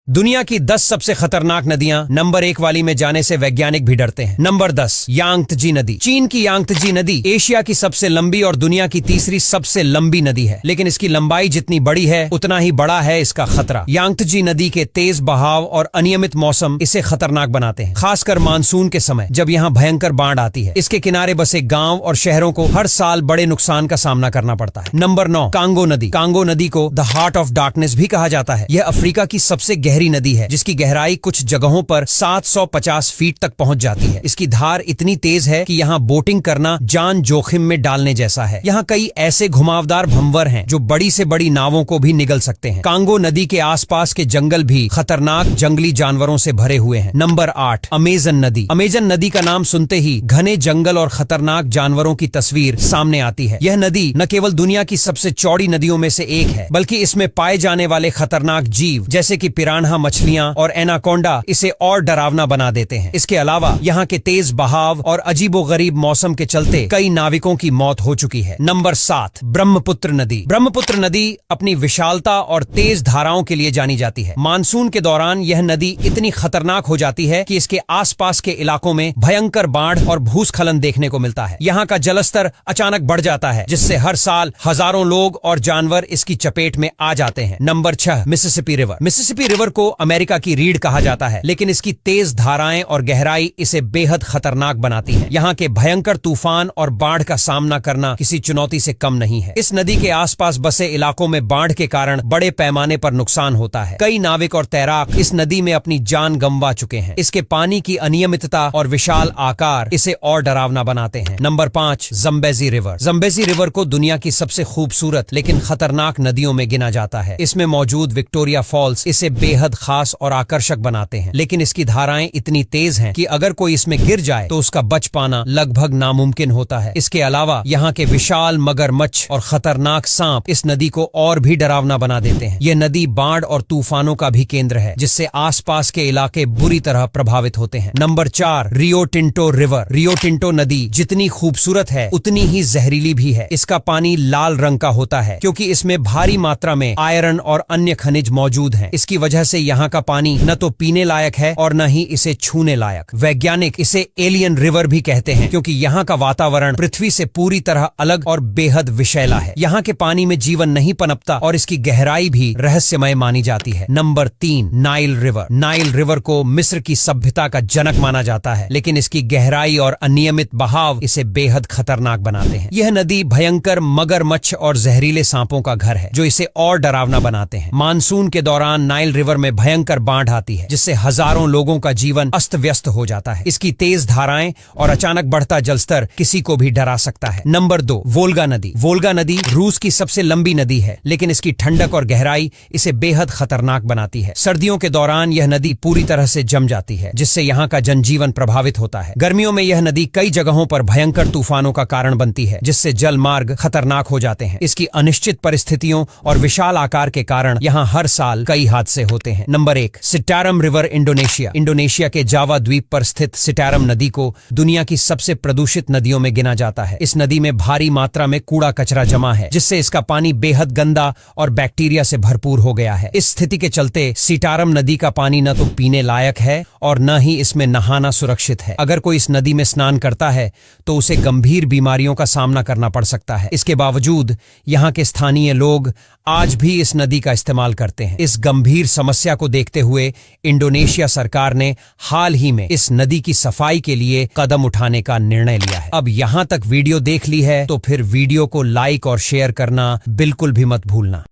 दुनिया की 10 सबसे खतरनाक नदियां नंबर 1 वाली में जाने से वैज्ञानिक भी डरते हैं। नंबर 10 यांगत्जी नदी। चीन की यांगत्जी नदी एशिया की सबसे लंबी और दुनिया की तीसरी सबसे लंबी नदी है, लेकिन इसकी लंबाई जितनी बड़ी है उतना ही बड़ा है इसका खतरा। यांगत्जी नदी के तेज बहाव और अनियमित मौसम इसे खतरनाक बनाते हैं, खासकर मानसून के समय जब यहाँ भयंकर बाढ़ आती है। इसके किनारे बसे गांव और शहरों को हर साल बड़े नुकसान का सामना करना पड़ता है। नंबर 9 कांगो नदी। कांगो नदी को द हार्ट ऑफ डार्कनेस भी कहा जाता है। यह अफ्रीका की सबसे गहरी नदी है, जिसकी गहराई कुछ जगहों पर 750 फीट तक पहुंच जाती है। इसकी धार इतनी तेज है कि यहाँ बोटिंग करना जान जोखिम में डालने जैसा है। यहाँ कई ऐसे घुमावदार भंवर हैं जो बड़ी से बड़ी नावों को भी निगल सकते हैं। कांगो नदी के आसपास के जंगल भी खतरनाक जंगली जानवरों से भरे हुए हैं। नंबर 8 अमेजन नदी। अमेजन नदी का नाम सुनते ही घने जंगल और खतरनाक जानवरों की तस्वीर सामने आती है। यह नदी न केवल दुनिया की सबसे चौड़ी नदियों में से एक है, बल्कि इसमें पाए जाने वाले खतरनाक जीव जैसे कि पिरान्हा मछलियां और एनाकोंडा इसे और डरावना बना देते हैं। इसके अलावा यहाँ के तेज बहाव और अजीबोगरीब मौसम के चलते कई नाविकों की मौत हो चुकी है। नंबर 7 ब्रह्मपुत्र नदी। ब्रह्मपुत्र नदी अपनी विशालता और तेज धाराओं के लिए जानी जाती है। मानसून के दौरान यह नदी इतनी खतरनाक हो जाती है कि इसके आसपास के इलाकों में भयंकर बाढ़ और भूस्खलन देखने को मिलता है। यहाँ का जलस्तर अचानक बढ़ जाता है, जिससे हर साल हजारों लोग और जानवर इसकी चपेट में आ जाते हैं। Number 6 Mississippi river. Mississippi river को अमेरिका की रीढ़ कहा जाता है, लेकिन इसकी तेज धाराएं और गहराई इसे बेहद खतरनाक बनाती है। यहाँ के भयंकर तूफान और बाढ़ का सामना करना किसी चुनौती से कम नहीं है। इस नदी के आसपास बसे इलाकों में बाढ़ के कारण बड़े पैमाने पर नुकसान होता है। कई नाविक और तैराक इस नदी में अपनी जान गंवा चुके हैं। इसके पानी की अनियमितता और विशाल आकार इसे और डरावना बनाते हैं। Number 5 Zambezi river. Zambezi river को दुनिया की सबसे खूबसूरत लेकिन खतरनाक नदियों में गिना जाता है। इसमें मौजूद विक्टोरिया फॉल्स इसे बेहद खास और आकर्षक बनाते हैं, लेकिन इसकी धाराएं इतनी तेज हैं कि अगर कोई इसमें गिर जाए तो उसका बच पाना लगभग नामुमकिन होता है। इसके अलावा यहाँ के विशाल मगरमच्छ और खतरनाक सांप इस नदी को और भी डरावना बना देते हैं। यह नदी बाढ़ और तूफानों का भी केंद्र है, जिससे आसपास के इलाके बुरी तरह प्रभावित होते हैं। Number 4 Rio Tinto river. Rio Tinto नदी जितनी खूबसूरत है उतनी ही जहरीली भी है। इसका पानी लाल रंग का होता है क्योंकि इसमें भारी मात्रा में आयरन और अन्य खनिज मौजूद हैं। इसकी वजह से यहाँ का पानी न तो पीने लायक है और न ही इसे छूने लायक। वैज्ञानिक इसे एलियन रिवर भी कहते हैं, क्योंकि यहाँ का वातावरण पृथ्वी से पूरी तरह अलग और बेहद विषैला है। यहाँ के पानी में जीवन नहीं पनपता और इसकी गहराई भी रहस्यमय मानी जाती है। Number 3 Nile river. Nile river को मिस्र की सभ्यता का जनक माना जाता है, लेकिन इसकी गहराई और अनियमित बहाव इसे बेहद खतरनाक बनाते हैं। यह नदी भयंकर मगरमच्छ और जहरीले सांपों का घर है, जो इसे और डरावना बनाते हैं। मानसून के दौरान नाइल रिवर में भयंकर बाढ़ आती है, जिससे हजारों लोगों का जीवन अस्त व्यस्त हो जाता है। इसकी तेज धाराएं और अचानक बढ़ता जलस्तर किसी को भी डरा सकता है। नंबर 2 वोल्गा नदी। वोल्गा नदी रूस की सबसे लंबी नदी है, लेकिन इसकी ठंडक और गहराई इसे बेहद खतरनाक बनाती है। सर्दियों के दौरान यह नदी पूरी तरह से जम जाती है, जिससे यहाँ का जनजीवन प्रभावित होता है। गर्मियों में यह नदी कई जगहों पर भयंकर तूफानों का कारण बनती है, जिससे जल मार्ग खतरनाक हो जाते हैं। इसकी अनिश्चित परिस्थितियों और विशाल आकार के कारण यहाँ हर साल कई हादसे होते हैं। Number 1 Citarum river Indonesia. Indonesia के जावा द्वीप पर स्थित सिटारम नदी को दुनिया की सबसे प्रदूषित नदियों में गिना जाता है। इस नदी में भारी मात्रा में कूड़ा कचरा जमा है, जिससे इसका पानी बेहद गंदा और बैक्टीरिया से भरपूर हो गया है। इस स्थिति के चलते सिटारम नदी का पानी न तो पीने लायक है और न ही इसमें नहाना सुरक्षित है। अगर कोई इस नदी में स्नान करता है तो उसे गंभीर बीमारियों का सामना करना पड़ सकता है। इसके बावजूद यहाँ के स्थानीय लोग आज भी इस नदी का इस्तेमाल करते हैं। इस गंभीर समस्या को देखते हुए इंडोनेशिया सरकार ने हाल ही में इस नदी की सफाई के लिए कदम उठाने का निर्णय लिया है। अब यहाँ तक वीडियो देख ली है तो फिर वीडियो को लाइक और शेयर करना बिल्कुल भी मत भूलना।